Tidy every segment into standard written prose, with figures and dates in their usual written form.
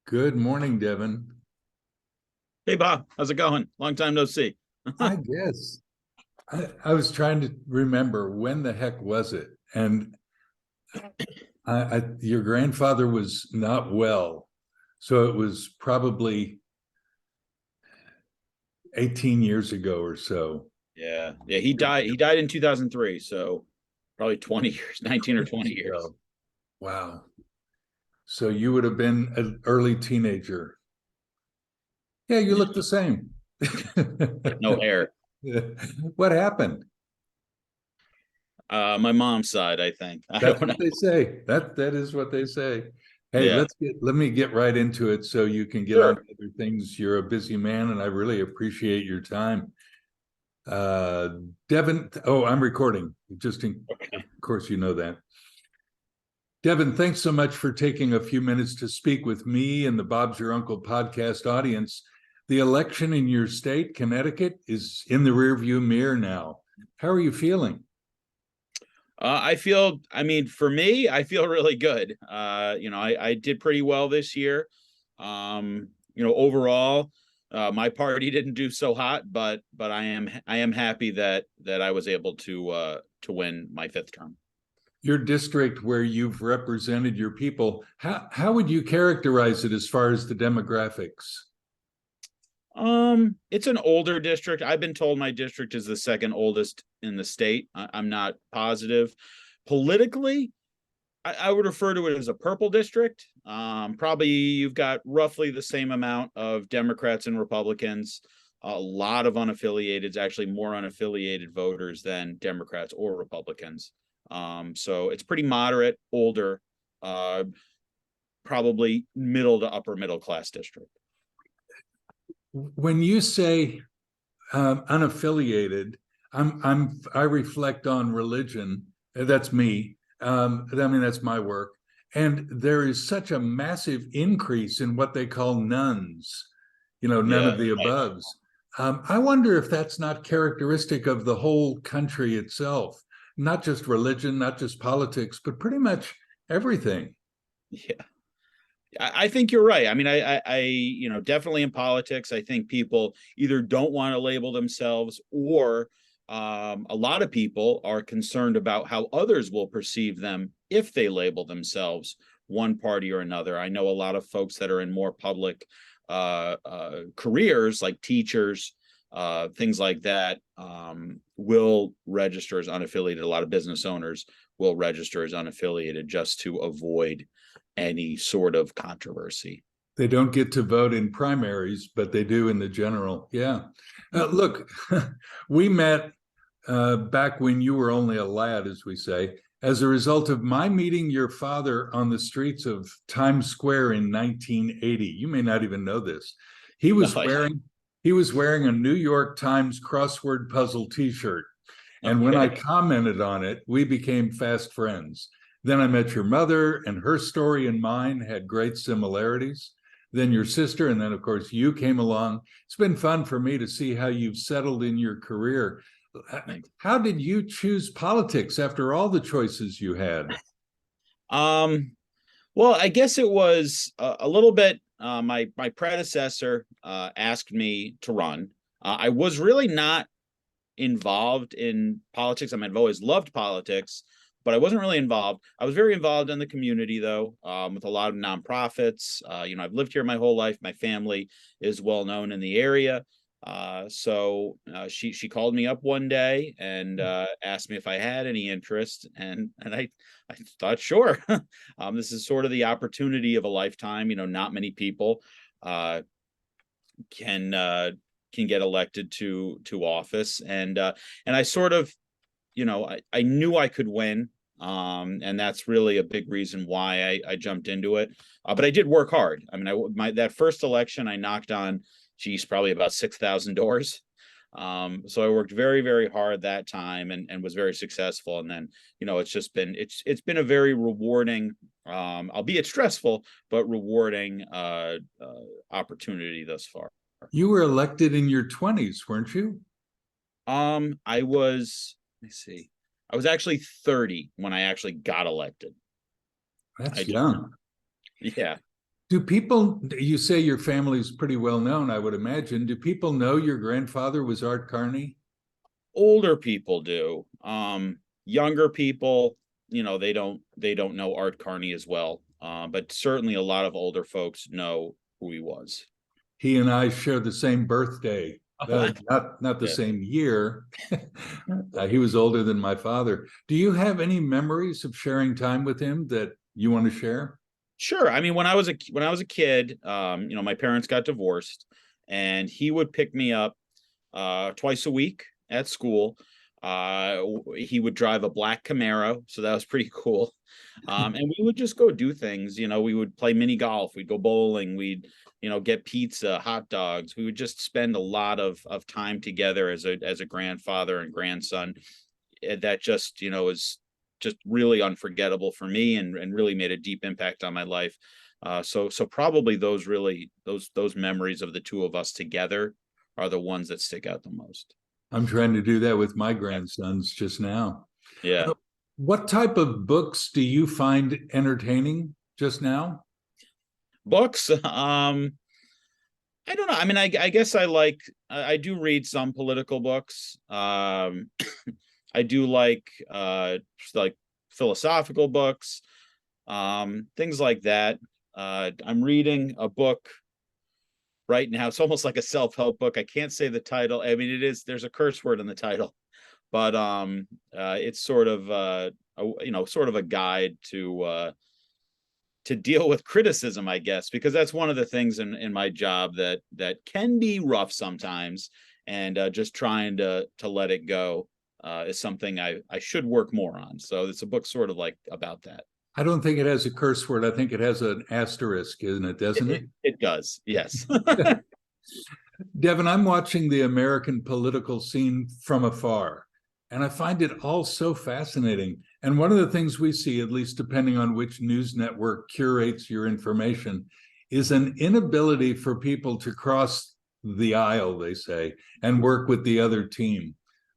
Good morning, Devin. Hey, Bob, how's it going? Long time no see. I guess I was trying to remember when the heck was it? And your grandfather was not well. So it was probably 18 years ago or so. Yeah, he died. He died in 2003, so probably 20 years, 19 or 20 years. So, wow. So you would have been an early teenager. Yeah, you look the same. With no hair. What happened? My mom's side, I think. I That's don't know. what they say. That is what they say. Hey, Yeah, let me get right into it so you can get on to sure. other things. You're a busy man, and I really appreciate your time. Uh, Devin, oh, I'm recording. Of Okay. course, you know that. Devin, thanks so much for taking a few minutes to speak with me and the Bob's Your Uncle podcast audience. The election in your state, Connecticut, is in the rearview mirror now. How are you feeling? I mean, for me, I feel really good. I did pretty well this year. Overall, my party didn't do so hot, but I am happy that I was able to win my fifth term. Your district where you've represented your people, how would you characterize it as far as the demographics? It's an older district. I've been told my district is the second oldest in the state. I'm not positive. Politically, I would refer to it as a purple district. Probably you've got roughly the same amount of Democrats and Republicans. A lot of unaffiliated, actually more unaffiliated voters than Democrats or Republicans. So it's pretty moderate, older, uh, probably middle to upper middle class district. When you say unaffiliated, I reflect on religion. That's me. I mean, that's my work. And there is such a massive increase in what they call nuns, none Yeah. of the aboves. I wonder if that's not characteristic of the whole country itself, not just religion, not just politics, but pretty much everything. Yeah. I think you're right. I mean, definitely in politics, I think people either don't want to label themselves or a lot of people are concerned about how others will perceive them if they label themselves one party or another. I know a lot of folks that are in more public careers, like teachers, things like that, will register as unaffiliated. A lot of business owners will register as unaffiliated just to avoid any sort of controversy. They don't get to vote in primaries, but they do in the general. Yeah. Look, we met back when you were only a lad, as we say, as a result of my meeting your father on the streets of Times Square in 1980. You may not even know this. He No, was wearing he was wearing a New York Times crossword puzzle T-shirt. And when I okay. commented on it, we became fast friends. Then I met your mother, and her story and mine had great similarities. Then your sister, and then, of course, you came along. It's been fun for me to see how you've settled in your career. Thanks. How did you choose politics after all the choices you had? Um, well, I guess it was a little bit. My predecessor asked me to run. I was really not involved in politics. I mean, I've always loved politics, but I wasn't really involved. I was very involved in the community, though, with a lot of nonprofits. I've lived here my whole life. My family is well known in the area. She called me up one day and asked me if I had any interest, and I thought sure. This is sort of the opportunity of a lifetime. Not many people uh, can can get elected to office, and I sort of, I knew I could win, and that's really a big reason why I jumped into it. But I did work hard. I mean, that first election I knocked on, geez, probably about 6,000 doors. So I worked very, very hard that time and was very successful. And then, it's been a very rewarding, albeit stressful, but rewarding opportunity thus far. You were elected in your 20s, weren't you? I was, let me see, I was actually 30 when I actually got elected. I That's just, young. yeah. Do people, you say your family's pretty well known, I would imagine. Do people know your grandfather was Art Carney? Older people do. Younger people, they don't know Art Carney as well. But certainly a lot of older folks know who he was. He and I share the same birthday, not the Yeah. same year. He was older than my father. Do you have any memories of sharing time with him that you want to share? Sure. I mean, when I was a kid, my parents got divorced, and he would pick me up twice a week at school. He would drive a black Camaro, so that was pretty cool. And we would just go do things. We would play mini golf, we'd go bowling, we'd get pizza, hot dogs. We would just spend a lot of time together as a grandfather and grandson. That just is just really unforgettable for me, and really made a deep impact on my life. So probably those memories of the two of us together are the ones that stick out the most. I'm trying to do that with my grandsons just now. Yeah. What type of books do you find entertaining just now? Books. I don't know. I mean, I guess I do read some political books. I do like philosophical books, things like that. I'm reading a book right now. It's almost like a self-help book. I can't say the title. I mean, there's a curse word in the title, but it's sort of a guide to deal with criticism, I guess, because that's one of the things in my job that can be rough sometimes, and just trying to let it go is something I should work more on. So it's a book sort of like about that. I don't think it has a curse word. I think it has an asterisk, isn't it? Doesn't it? It does, yes. Devin, I'm watching the American political scene from afar, and I find it all so fascinating. And one of the things we see, at least depending on which news network curates your information, is an inability for people to cross the aisle, they say, and work with the other team.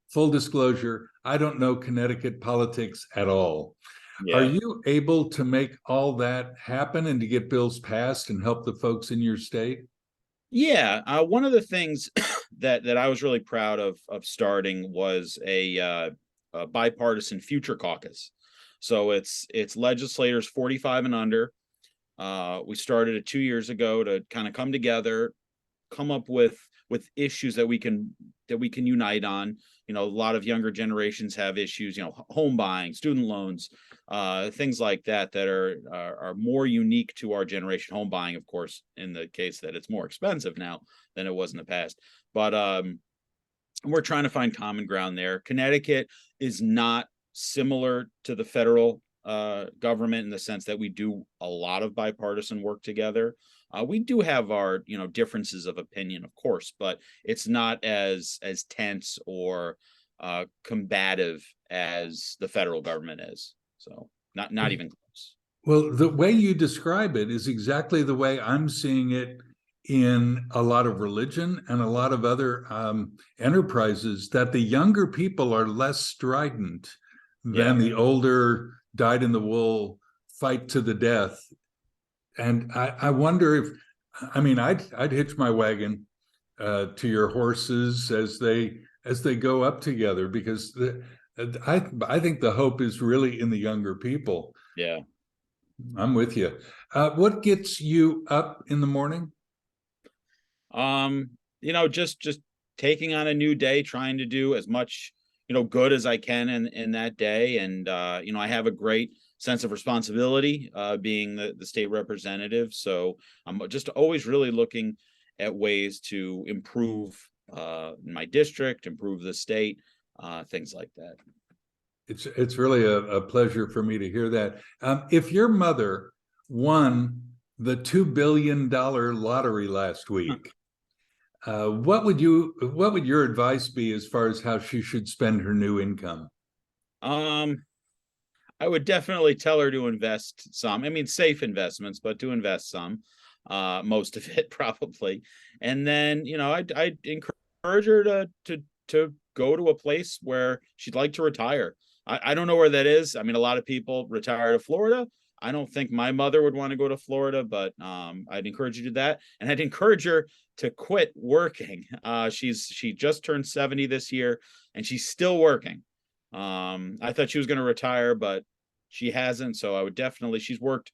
Full disclosure, I don't know Connecticut politics at all. Yeah. Are you able to make all that happen and to get bills passed and help the folks in your state? Yeah, one of the things that I was really proud of starting was a bipartisan future caucus. So it's legislators 45 and under. We started it 2 years ago to kind of come together, come up with issues that we can unite on. A lot of younger generations have issues, home buying, student loans, things like that are more unique to our generation. Home buying, of course, in the case that it's more expensive now than it was in the past. But we're trying to find common ground there. Connecticut is not similar to the federal government in the sense that we do a lot of bipartisan work together. We do have our differences of opinion, of course, but it's not as tense or combative as the federal government is. So not even close. Well, the way you describe it is exactly the way I'm seeing it in a lot of religion and a lot of other enterprises, that the younger people are less strident than the older, dyed-in-the-wool, fight to the death. And I wonder if, I'd hitch my wagon to your horses as they go up together, because I think the hope is really in the younger people. Yeah. I'm with you. What gets you up in the morning? Just taking on a new day, trying to do as much good as I can in that day. And I have a great sense of responsibility being the state representative. So I'm just always really looking at ways to improve my district, improve the state, things like that. It's really a pleasure for me to hear that. If your mother won the $2 billion lottery last week, what would your advice be as far as how she should spend her new income? I would definitely tell her to invest some. I mean, safe investments, but to invest some, most of it probably. And then, I'd encourage her to go to a place where she'd like to retire. I don't know where that is. I mean, a lot of people retire to Florida. I don't think my mother would want to go to Florida, but I'd encourage you to do that. And I'd encourage her to quit working. She just turned 70 this year and she's still working. I thought she was going to retire, but she hasn't. So I would definitely, she's worked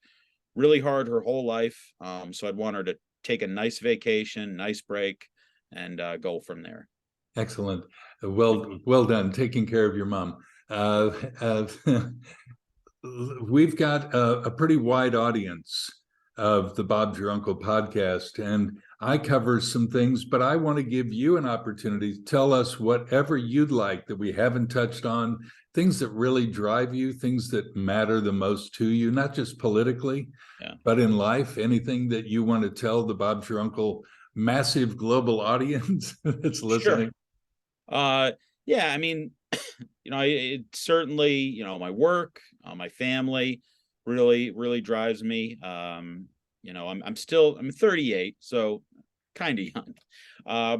really hard her whole life. So I'd want her to take a nice vacation, nice break, and go from there. Excellent. Well done taking care of your mom. We've got a pretty wide audience of the Bob's Your Uncle podcast, and I cover some things, but I want to give you an opportunity to tell us whatever you'd like that we haven't touched on, things that really drive you, things that matter the most to you, not just politically, but in life, anything that you want to tell the Bob's Your Uncle massive global audience that's listening. Sure. Yeah, I mean, it certainly, my work, my family really drives me. I'm 38, so kind of young,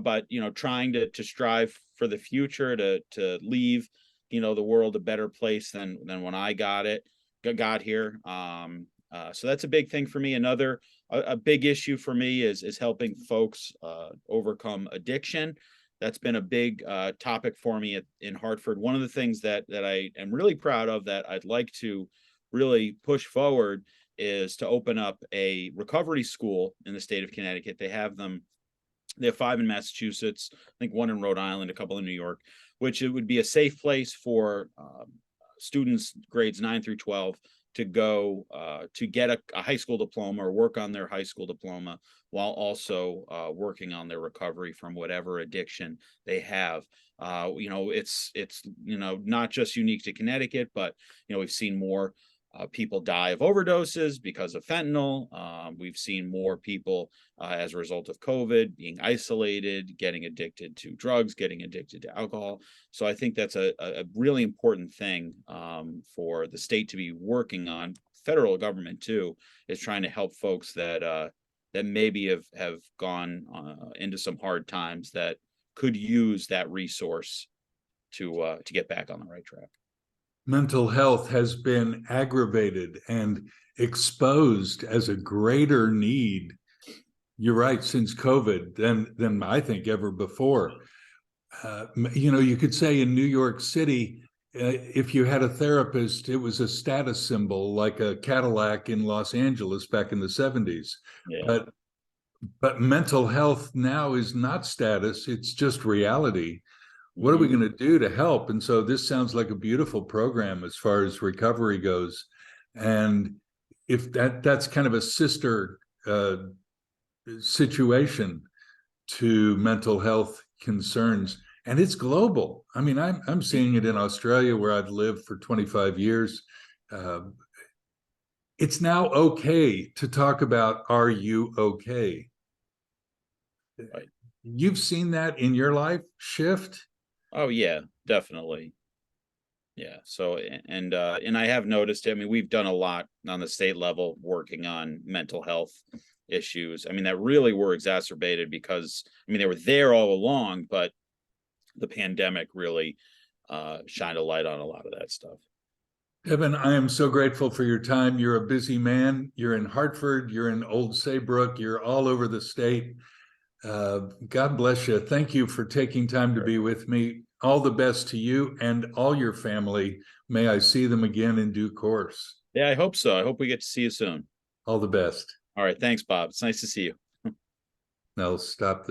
but trying to strive for the future, to leave, the world a better place than when I got here. So that's a big thing for me. Another a big issue for me is helping folks overcome addiction. That's been a big topic for me in Hartford. One of the things that I am really proud of that I'd like to really push forward is to open up a recovery school in the state of Connecticut. They have 5 in Massachusetts, I think 1 in Rhode Island, a couple in New York, which it would be a safe place for students grades 9 through 12 to go to get a high school diploma or work on their high school diploma while also working on their recovery from whatever addiction they have. It's not just unique to Connecticut, but we've seen more people die of overdoses because of fentanyl. We've seen more people as a result of COVID being isolated, getting addicted to drugs, getting addicted to alcohol. So I think that's a really important thing for the state to be working on. Federal government too is trying to help folks that maybe have gone into some hard times that could use that resource to get back on the right track. Mental health has been aggravated and exposed as a greater need. You're right, since COVID than I think ever before. You could say in New York City, if you had a therapist, it was a status symbol, like a Cadillac in Los Angeles back in the 70s. Yeah. But mental health now is not status, it's just reality. What are we going to do to help? And so this sounds like a beautiful program as far as recovery goes. And if that's kind of a sister situation to mental health concerns, and it's global. I mean, I'm seeing it in Australia, where I've lived for 25 years. It's now okay to talk about, are you okay? Right. You've seen that in your life shift? Oh yeah, definitely. Yeah. So, and I have noticed, I mean, we've done a lot on the state level working on mental health issues. I mean, that really were exacerbated because, I mean, they were there all along, but the pandemic really shined a light on a lot of that stuff. Devin, I am so grateful for your time. You're a busy man. You're in Hartford, you're in Old Saybrook, you're all over the state. God bless you. Thank you for taking time to be with me. All the best to you and all your family. May I see them again in due course. Yeah, I hope so. I hope we get to see you soon. All the best. All right. Thanks, Bob. It's nice to see you. Now stop the